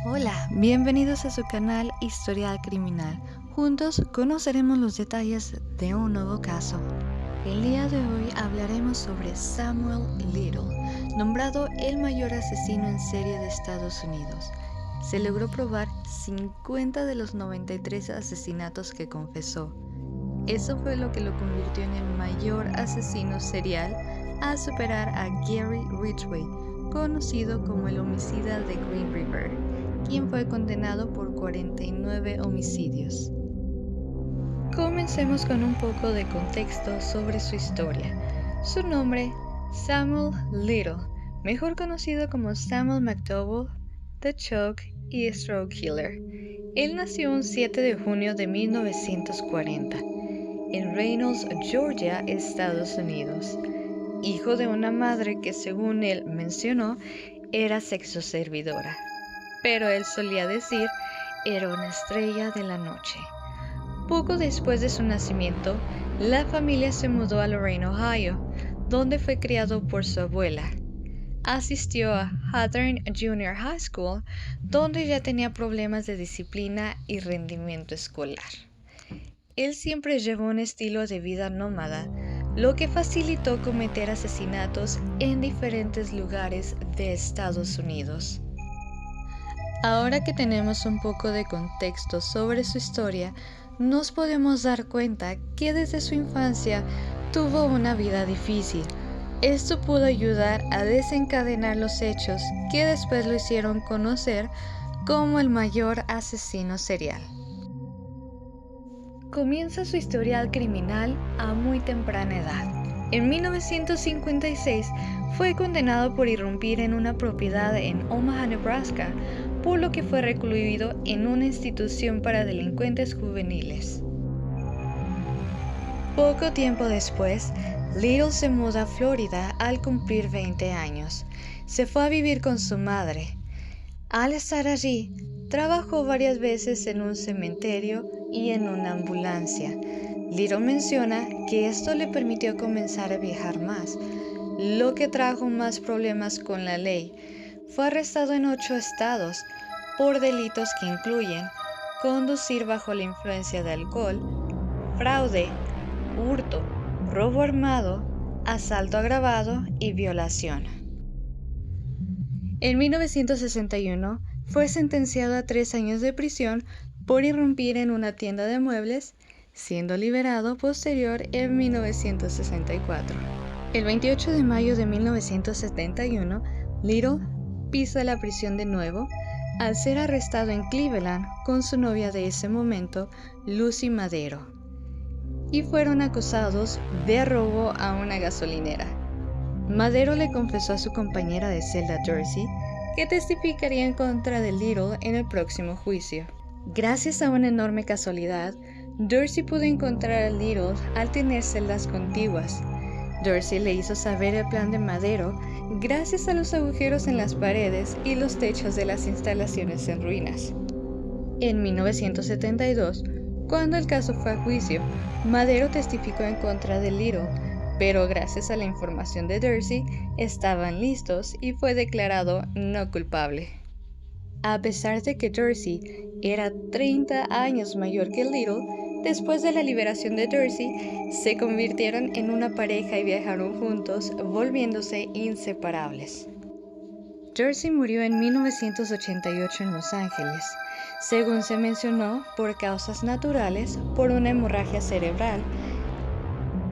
Hola, bienvenidos a su canal Historial Criminal. Juntos conoceremos los detalles de un nuevo caso. El día de hoy hablaremos sobre Samuel Little, nombrado el mayor asesino en serie de Estados Unidos. Se logró probar 50 de los 93 asesinatos que confesó. Eso fue lo que lo convirtió en el mayor asesino serial a superar a Gary Ridgway, conocido como el homicida de Green River, quien fue condenado por 49 homicidios. Comencemos con un poco de contexto sobre su historia. Su nombre, Samuel Little, mejor conocido como Samuel McDowell, The Choke y Stroke Killer. Él nació un 7 de junio de 1940 en Reynolds, Georgia, Estados Unidos, hijo de una madre que, según él mencionó, era sexoservidora, pero él solía decir era una estrella de la noche. Poco después de su nacimiento, la familia se mudó a Lorain, Ohio, donde fue criado por su abuela. Asistió a Hathorne Junior High School, donde ya tenía problemas de disciplina y rendimiento escolar. Él siempre llevó un estilo de vida nómada, lo que facilitó cometer asesinatos en diferentes lugares de Estados Unidos. Ahora que tenemos un poco de contexto sobre su historia, nos podemos dar cuenta que desde su infancia tuvo una vida difícil. Esto pudo ayudar a desencadenar los hechos que después lo hicieron conocer como el mayor asesino serial. Comienza su historial criminal a muy temprana edad. En 1956 fue condenado por irrumpir en una propiedad en Omaha, Nebraska, por lo que fue recluido en una institución para delincuentes juveniles. Poco tiempo después, Little se muda a Florida al cumplir 20 años. Se fue a vivir con su madre. Al estar allí, trabajó varias veces en un cementerio y en una ambulancia. Little menciona que esto le permitió comenzar a viajar más, lo que trajo más problemas con la ley. Fue arrestado en 8 estados por delitos que incluyen conducir bajo la influencia de alcohol, fraude, hurto, robo armado, asalto agravado y violación. En 1961 fue sentenciado a 3 años de prisión por irrumpir en una tienda de muebles, siendo liberado posterior en 1964. El 28 de mayo de 1971, Little pisa la prisión de nuevo al ser arrestado en Cleveland con su novia de ese momento, Lucy Madero, y fueron acusados de robo a una gasolinera. Madero le confesó a su compañera de celda Dorsey que testificaría en contra de Little en el próximo juicio. Gracias a una enorme casualidad, Dorsey pudo encontrar a Little al tener celdas contiguas. Dorsey le hizo saber el plan de Madero gracias a los agujeros en las paredes y los techos de las instalaciones en ruinas. En 1972, cuando el caso fue a juicio, Madero testificó en contra de Little, pero gracias a la información de Dorsey, estaban listos y fue declarado no culpable. A pesar de que Dorsey era 30 años mayor que Little, después de la liberación de Dorsey, se convirtieron en una pareja y viajaron juntos, volviéndose inseparables. Dorsey murió en 1988 en Los Ángeles, según se mencionó, por causas naturales, por una hemorragia cerebral,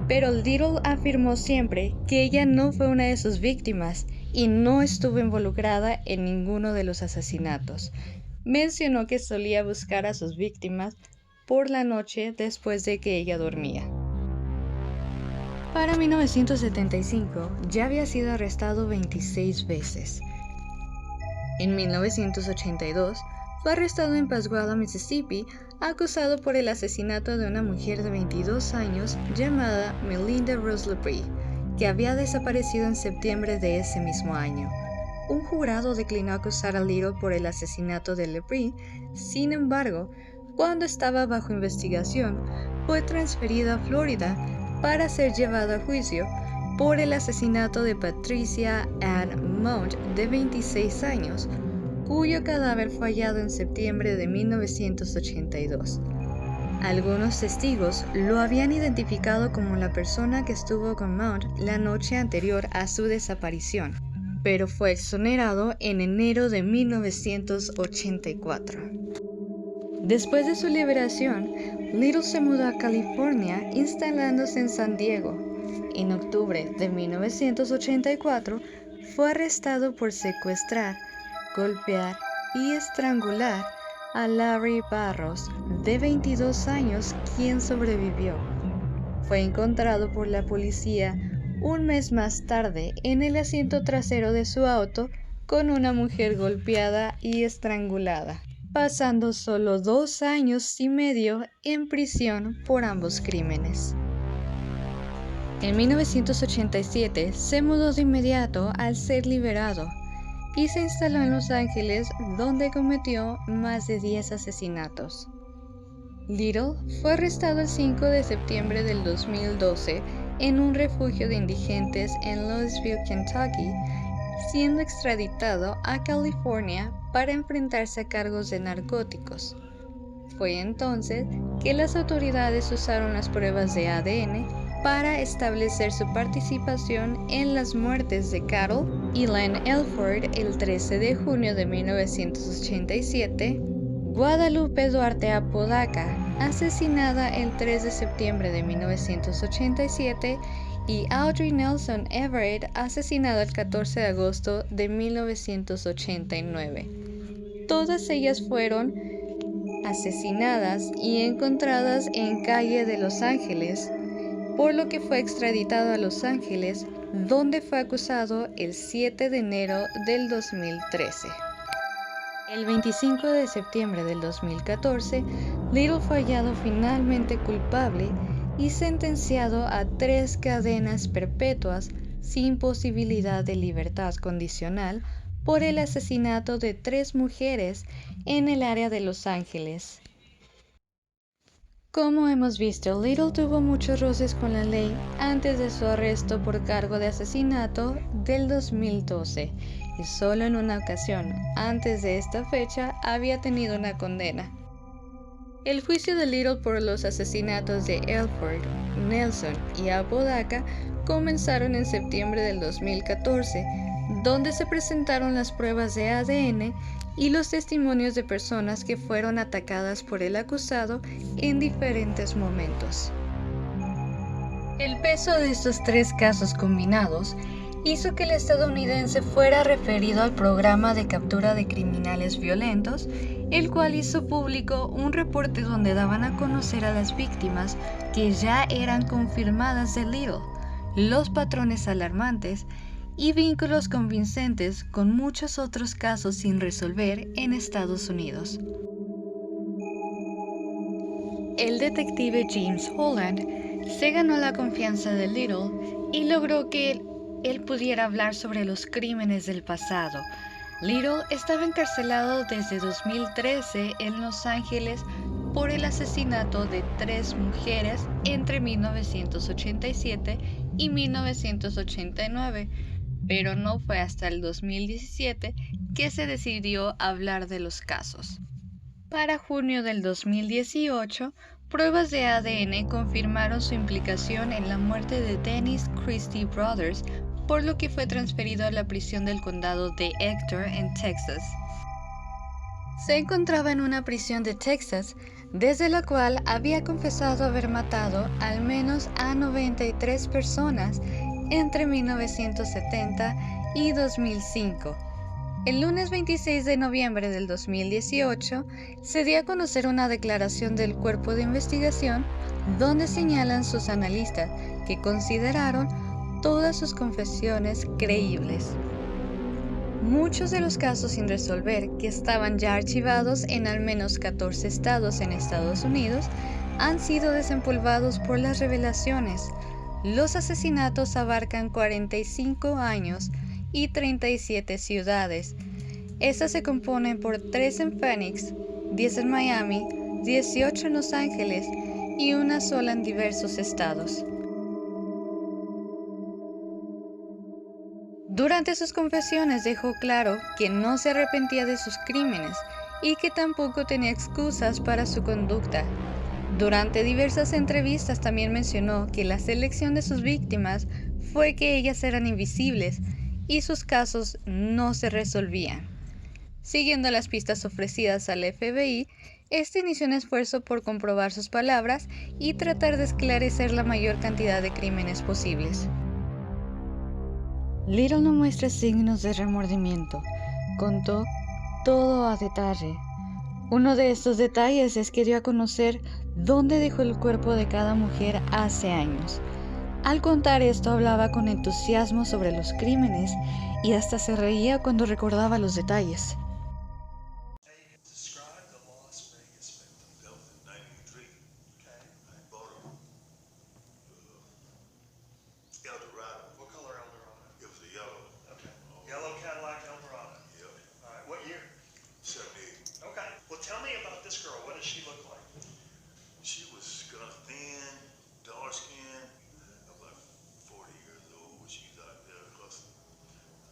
pero Little afirmó siempre que ella no fue una de sus víctimas y no estuvo involucrada en ninguno de los asesinatos. Mencionó que solía buscar a sus víctimas por la noche después de que ella dormía. Para 1975 ya había sido arrestado 26 veces. En 1982 fue arrestado en Pasguala, Mississippi, acusado por el asesinato de una mujer de 22 años llamada Melinda Rose LePree, que había desaparecido en septiembre de ese mismo año. Un jurado declinó acusar a Little por el asesinato de LePree. Sin embargo, cuando estaba bajo investigación, fue transferido a Florida para ser llevado a juicio por el asesinato de Patricia Ann Mount, de 26 años, cuyo cadáver fue hallado en septiembre de 1982. Algunos testigos lo habían identificado como la persona que estuvo con Mount la noche anterior a su desaparición, pero fue exonerado en enero de 1984. Después de su liberación, Little se mudó a California, instalándose en San Diego. En octubre de 1984, fue arrestado por secuestrar, golpear y estrangular a Larry Barros, de 22 años, quien sobrevivió. Fue encontrado por la policía un mes más tarde en el asiento trasero de su auto con una mujer golpeada y estrangulada, pasando solo 2 años y medio en prisión por ambos crímenes. En 1987 se mudó de inmediato al ser liberado y se instaló en Los Ángeles, donde cometió más de 10 asesinatos. Little fue arrestado el 5 de septiembre del 2012 en un refugio de indigentes en Louisville, Kentucky, siendo extraditado a California para enfrentarse a cargos de narcóticos. Fue entonces que las autoridades usaron las pruebas de ADN para establecer su participación en las muertes de Carol y Len Elford el 13 de junio de 1987, Guadalupe Duarte Apodaca, asesinada el 3 de septiembre de 1987, y Audrey Nelson Everett, asesinada el 14 de agosto de 1989. Todas ellas fueron asesinadas y encontradas en calle de Los Ángeles, por lo que fue extraditado a Los Ángeles, donde fue acusado el 7 de enero del 2013. El 25 de septiembre del 2014, Little fue hallado finalmente culpable y sentenciado a 3 cadenas perpetuas sin posibilidad de libertad condicional por el asesinato de 3 mujeres en el área de Los Ángeles. Como hemos visto, Little tuvo muchos roces con la ley antes de su arresto por cargo de asesinato del 2012, y solo en una ocasión, antes de esta fecha, había tenido una condena. El juicio de Little por los asesinatos de Elford, Nelson y Apodaca comenzaron en septiembre del 2014, donde se presentaron las pruebas de ADN y los testimonios de personas que fueron atacadas por el acusado en diferentes momentos. El peso de estos 3 casos combinados hizo que el estadounidense fuera referido al programa de captura de criminales violentos, el cual hizo público un reporte donde daban a conocer a las víctimas que ya eran confirmadas de Little, los patrones alarmantes y vínculos convincentes con muchos otros casos sin resolver en Estados Unidos. El detective James Holland se ganó la confianza de Little y logró que él pudiera hablar sobre los crímenes del pasado. Little estaba encarcelado desde 2013 en Los Ángeles por el asesinato de 3 mujeres entre 1987 y 1989, pero no fue hasta el 2017 que se decidió hablar de los casos. Para junio del 2018, pruebas de ADN confirmaron su implicación en la muerte de Dennis Christie Brothers, por lo que fue transferido a la prisión del condado de Ector en Texas. Se encontraba en una prisión de Texas, desde la cual había confesado haber matado al menos a 93 personas entre 1970 y 2005. El lunes 26 de noviembre del 2018 se dio a conocer una declaración del Cuerpo de Investigación donde señalan sus analistas que consideraron todas sus confesiones creíbles. Muchos de los casos sin resolver, que estaban ya archivados en al menos 14 estados en Estados Unidos, han sido desempolvados por las revelaciones. Los asesinatos abarcan 45 años y 37 ciudades. Estas se componen por 3 en Phoenix, 10 en Miami, 18 en Los Ángeles y una sola en diversos estados. Durante sus confesiones dejó claro que no se arrepentía de sus crímenes y que tampoco tenía excusas para su conducta. Durante diversas entrevistas también mencionó que la selección de sus víctimas fue que ellas eran invisibles y sus casos no se resolvían. Siguiendo las pistas ofrecidas al FBI, este inició un esfuerzo por comprobar sus palabras y tratar de esclarecer la mayor cantidad de crímenes posibles. Little no muestra signos de remordimiento. Contó todo a detalle. Uno de estos detalles es que dio a conocer dónde dejó el cuerpo de cada mujer hace años. Al contar esto hablaba con entusiasmo sobre los crímenes y hasta se reía cuando recordaba los detalles. Eldorado. What color Eldorado? It was a yellow. Okay. Yellow Cadillac Eldorado. Yep. All right. What year? 78. Okay. Well, tell me about this girl. What does she look like? She was kind of thin, dark skin, about 40 years old when she was out there hustling.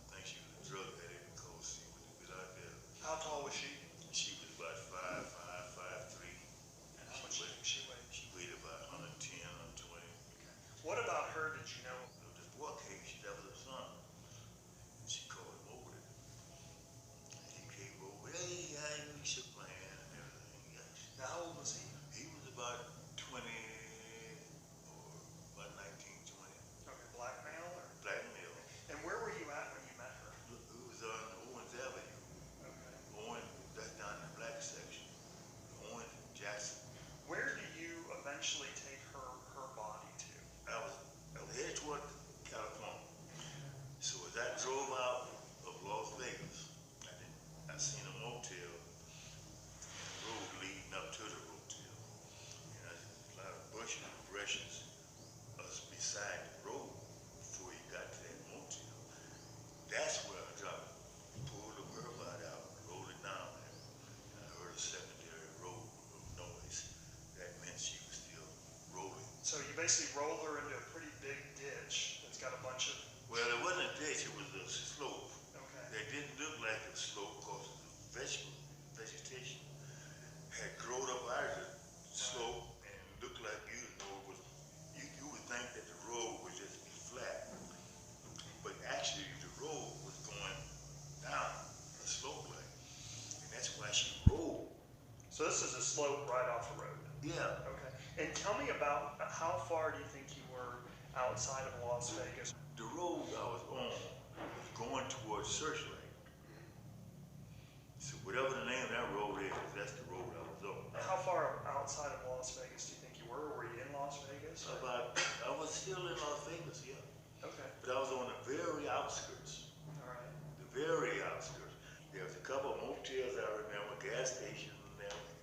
I think she was a drug addict because she was out there. How tall was she? She was about 5'5", 5'3". And how much did she weigh? She weighed about 110, 120. Okay. What about her did you know? This boy came, that was her son. She called him over there. He came over, hey, how you shook my hand and everything. Yeah. Now, how old was he? He was about 20 or about 19, 20. Okay, black male or? Black male. And where were you at when you met her? It was on Owens Avenue. Okay. Owens, that's down in the black section. Owens and Jackson. Where do you eventually take her body to? I was headed toward California. So as I drove out of Las Vegas, I seen a motel, road leading up to the motel. And there's a lot of bushes and brushes beside the road before you got to that motel. That's where I dropped, pulled the whereabout out, rolled it down there. And I heard a secondary roll of noise. That meant she was still rolling. So you basically rolled her into a pretty big ditch that's got a bunch of... Well, it wasn't a ditch, it was a slope. Okay. That didn't look like a slope because the vegetation had grown up out of the slope and looked like you would think that the road would just be flat. But actually the road was going down a slope like. And that's why she rolled. So this is a slope right off the road? Yeah. Okay. And tell me about how far do you think you were outside of Las Vegas? The road I was on was going towards Searchlight. So whatever the name of that road is, that's the road I was on. How far outside of Las Vegas do you think you were? Were you in Las Vegas? I was still in Las Vegas, yeah. Okay. But I was on the very outskirts. All right. The very outskirts. There was a couple of motels I remember, gas stations and everything.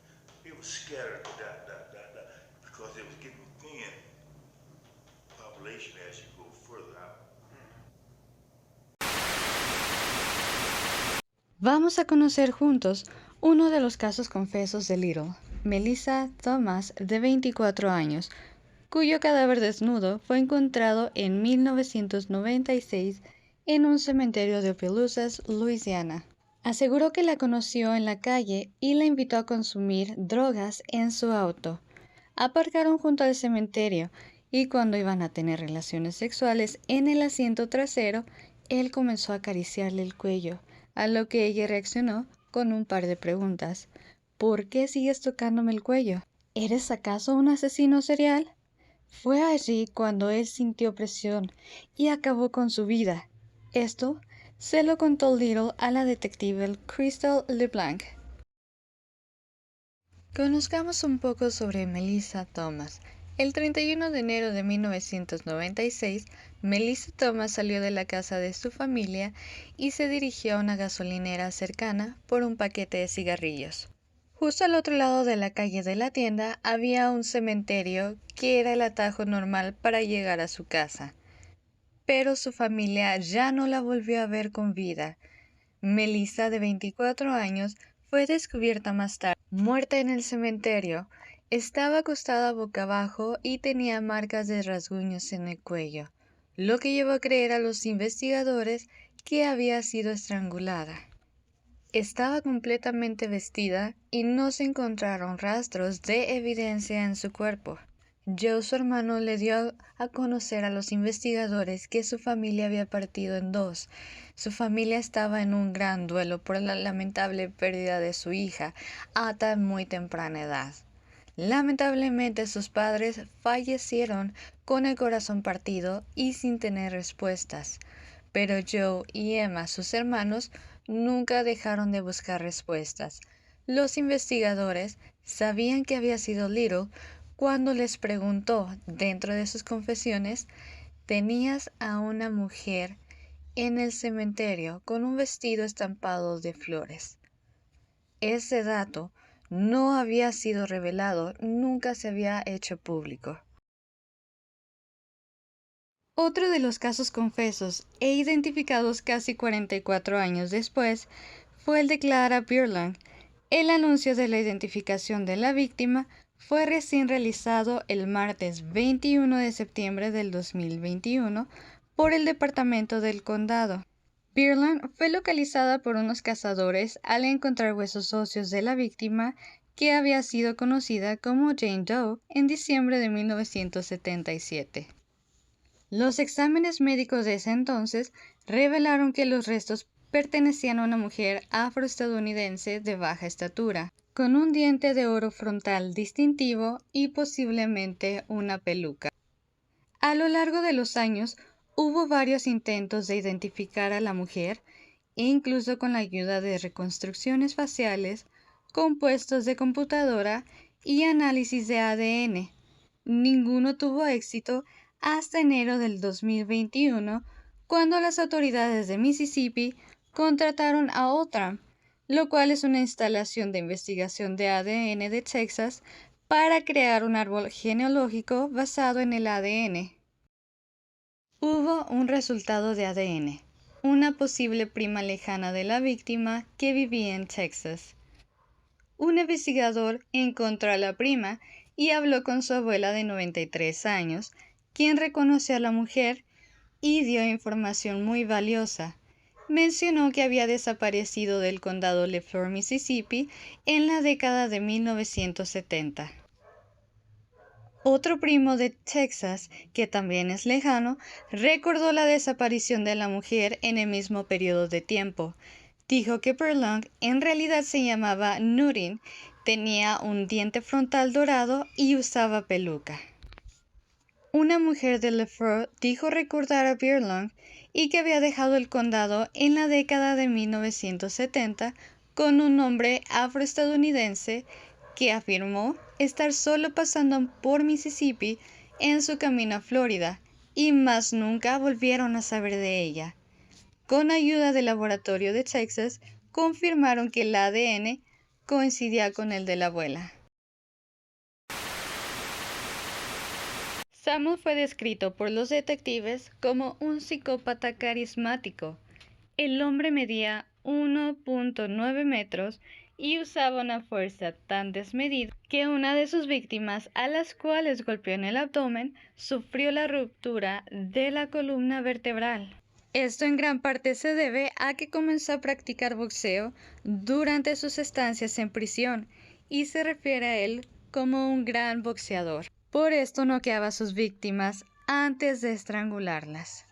It was scattered, because it was getting thin population as you go further out. Vamos a conocer juntos uno de los casos confesos de Little, Melissa Thomas, de 24 años, cuyo cadáver desnudo fue encontrado en 1996 en un cementerio de Opelousas, Luisiana. Aseguró que la conoció en la calle y la invitó a consumir drogas en su auto. Aparcaron junto al cementerio y cuando iban a tener relaciones sexuales en el asiento trasero, él comenzó a acariciarle el cuello, a lo que ella reaccionó con un par de preguntas. ¿Por qué sigues tocándome el cuello? ¿Eres acaso un asesino serial? Fue allí cuando él sintió presión y acabó con su vida. Esto se lo contó Little a la detective Crystal LeBlanc. Conozcamos un poco sobre Melissa Thomas. El 31 de enero de 1996, Melissa Thomas salió de la casa de su familia y se dirigió a una gasolinera cercana por un paquete de cigarrillos. Justo al otro lado de la calle de la tienda había un cementerio que era el atajo normal para llegar a su casa. Pero su familia ya no la volvió a ver con vida. Melissa, de 24 años, fue descubierta más tarde, muerta en el cementerio. Estaba acostada boca abajo y tenía marcas de rasguños en el cuello, lo que llevó a creer a los investigadores que había sido estrangulada. Estaba completamente vestida y no se encontraron rastros de evidencia en su cuerpo. Joe, su hermano, le dio a conocer a los investigadores que su familia había partido en dos. Su familia estaba en un gran duelo por la lamentable pérdida de su hija a tan muy temprana edad. Lamentablemente sus padres fallecieron con el corazón partido y sin tener respuestas. Pero Joe y Emma, sus hermanos, nunca dejaron de buscar respuestas. Los investigadores sabían que había sido Little cuando les preguntó, dentro de sus confesiones, «Tenías a una mujer en el cementerio con un vestido estampado de flores». Ese dato no había sido revelado, nunca se había hecho público. Otro de los casos confesos e identificados casi 44 años después fue el de Clara Birlang. El anuncio de la identificación de la víctima fue recién realizado el martes 21 de septiembre del 2021 por el Departamento del Condado. Birlang fue localizada por unos cazadores al encontrar huesos óseos de la víctima, que había sido conocida como Jane Doe, en diciembre de 1977. Los exámenes médicos de ese entonces revelaron que los restos pertenecían a una mujer afroestadounidense de baja estatura, con un diente de oro frontal distintivo y posiblemente una peluca. A lo largo de los años hubo varios intentos de identificar a la mujer, incluso con la ayuda de reconstrucciones faciales, compuestos de computadora y análisis de ADN. Ninguno tuvo éxito hasta enero del 2021, cuando las autoridades de Mississippi contrataron a Outram, lo cual es una instalación de investigación de ADN de Texas, para crear un árbol genealógico basado en el ADN. Hubo un resultado de ADN, una posible prima lejana de la víctima que vivía en Texas. Un investigador encontró a la prima y habló con su abuela de 93 años, quien reconoció a la mujer y dio información muy valiosa. Mencionó que había desaparecido del condado Leflore, Mississippi, en la década de 1970. Otro primo de Texas, que también es lejano, recordó la desaparición de la mujer en el mismo periodo de tiempo. Dijo que Birlang en realidad se llamaba Nurin, tenía un diente frontal dorado y usaba peluca. Una mujer de Leflore dijo recordar a Birlang y que había dejado el condado en la década de 1970 con un hombre afroestadounidense que afirmó estar solo pasando por Mississippi en su camino a Florida, y más nunca volvieron a saber de ella. Con ayuda del laboratorio de Texas, confirmaron que el ADN coincidía con el de la abuela. Samuel fue descrito por los detectives como un psicópata carismático. El hombre medía 1.9 metros y usaba una fuerza tan desmedida que una de sus víctimas, a las cuales golpeó en el abdomen, sufrió la ruptura de la columna vertebral. Esto en gran parte se debe a que comenzó a practicar boxeo durante sus estancias en prisión y se refiere a él como un gran boxeador. Por esto noqueaba a sus víctimas antes de estrangularlas.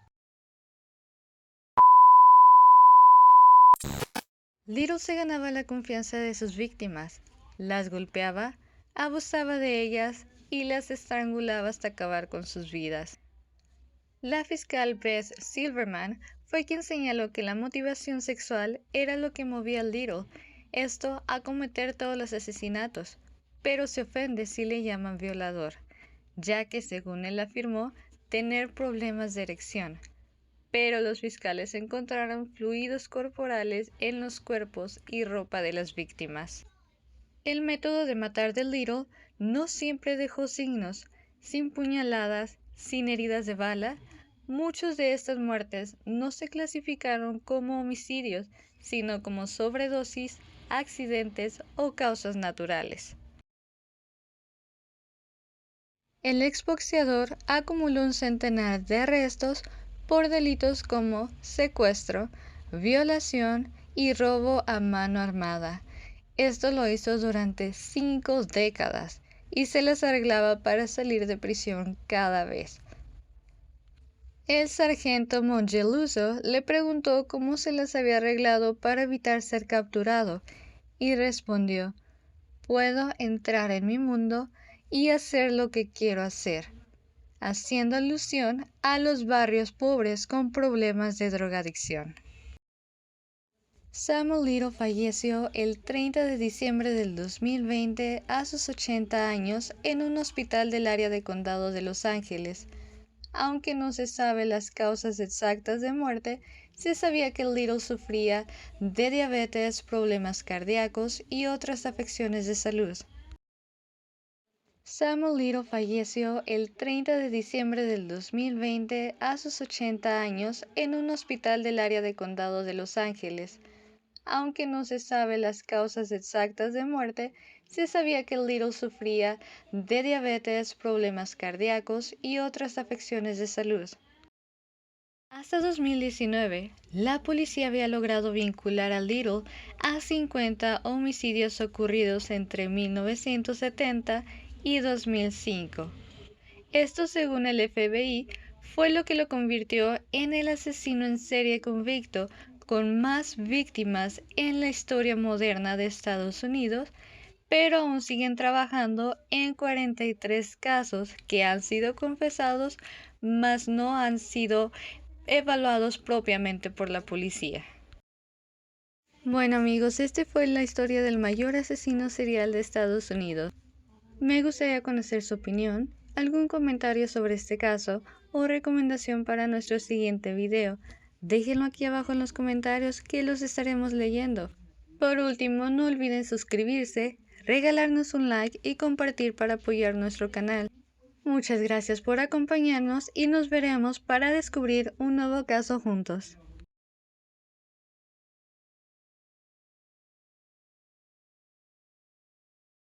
Little se ganaba la confianza de sus víctimas, las golpeaba, abusaba de ellas y las estrangulaba hasta acabar con sus vidas. La fiscal Beth Silverman fue quien señaló que la motivación sexual era lo que movía a Little a cometer todos los asesinatos, pero se ofende si le llaman violador, ya que, según él afirmó, tener problemas de erección. Pero los fiscales encontraron fluidos corporales en los cuerpos y ropa de las víctimas. El método de matar de Little no siempre dejó signos. Sin puñaladas, sin heridas de bala, muchas de estas muertes no se clasificaron como homicidios, sino como sobredosis, accidentes o causas naturales. El exboxeador acumuló un centenar de arrestos por delitos como secuestro, violación y robo a mano armada. Esto lo hizo durante 5 décadas y se las arreglaba para salir de prisión cada vez. El sargento Mongeluso le preguntó cómo se las había arreglado para evitar ser capturado y respondió: puedo entrar en mi mundo y hacer lo que quiero hacer, haciendo alusión a los barrios pobres con problemas de drogadicción. Samuel Little falleció el 30 de diciembre del 2020 a sus 80 años en un hospital del área de condado de Los Ángeles. Aunque no se sabe las causas exactas de muerte, se sabía que Little sufría de diabetes, problemas cardíacos y otras afecciones de salud. Samuel Little falleció el 30 de diciembre del 2020 a sus 80 años en un hospital del área de condado de Los Ángeles. Aunque no se sabe las causas exactas de muerte, se sabía que Little sufría de diabetes, problemas cardíacos y otras afecciones de salud. Hasta 2019, la policía había logrado vincular a Little a 50 homicidios ocurridos entre 1970 y 2005. Esto, según el FBI, fue lo que lo convirtió en el asesino en serie convicto con más víctimas en la historia moderna de Estados Unidos, pero aún siguen trabajando en 43 casos que han sido confesados, mas no han sido evaluados propiamente por la policía. Bueno amigos, esta fue la historia del mayor asesino serial de Estados Unidos. Me gustaría conocer su opinión, algún comentario sobre este caso o recomendación para nuestro siguiente video. Déjenlo aquí abajo en los comentarios que los estaremos leyendo. Por último, no olviden suscribirse, regalarnos un like y compartir para apoyar nuestro canal. Muchas gracias por acompañarnos y nos veremos para descubrir un nuevo caso juntos.